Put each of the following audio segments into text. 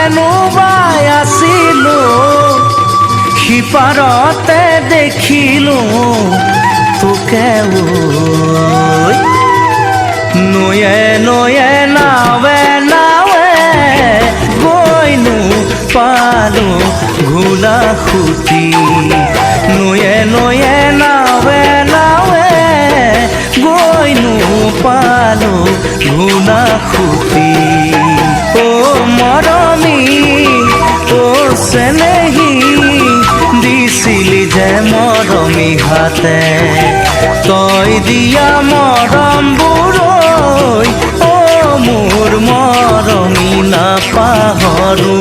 কেনুবাই আছিলো সিপাৰতে দেখিলো তোকে নয়ে নয়ে নাৱে নাৱে গৈনো পালো ঘোলা খুটি নয়ে নয়ে নাৱে নাৱে গৈনো পালো ঘোলা খুটি ও মৰমী ও চেনেহী দিছিলি যে মৰমী হাতে তই দিয়া মৰমবোৰৈ ও মোৰ মৰমী নাপাহৰো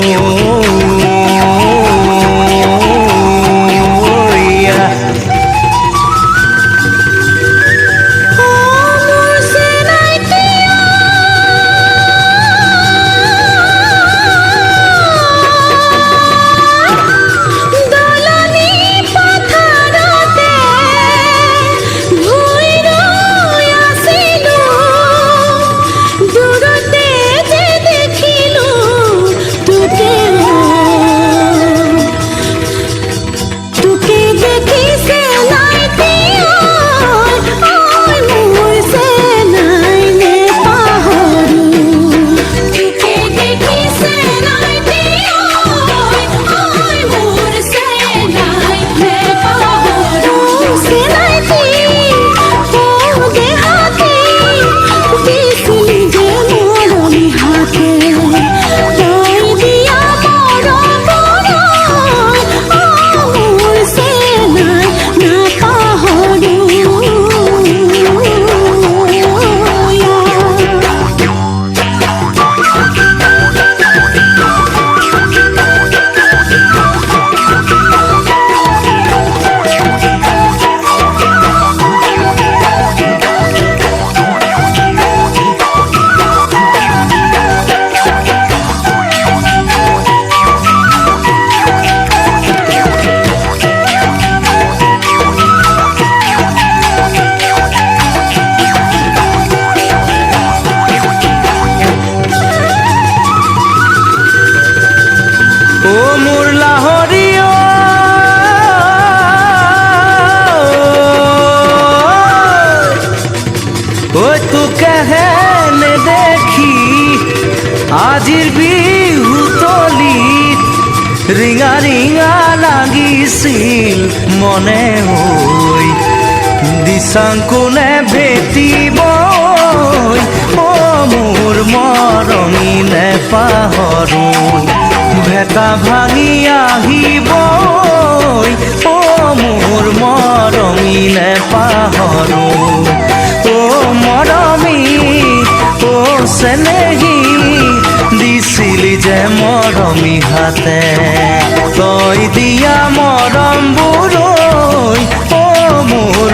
ও মোৰ লাহৰীয়া ঐ তোকেহে নেদেখি আজিৰ বিহুতলিত ৰিঙা ৰিঙা লাগিছিল মনে হৈ দিচাংকোনে ভেটিব ও মোৰ মৰমী নেপাহৰো ভেটা ভাঙি আহিব ও মোৰ মৰমী নেপাহৰো ও মৰমী ও চেনেহী দিছিলি যে মৰমী হাতে তই দিয়া মৰমবোৰৈ ও মোৰ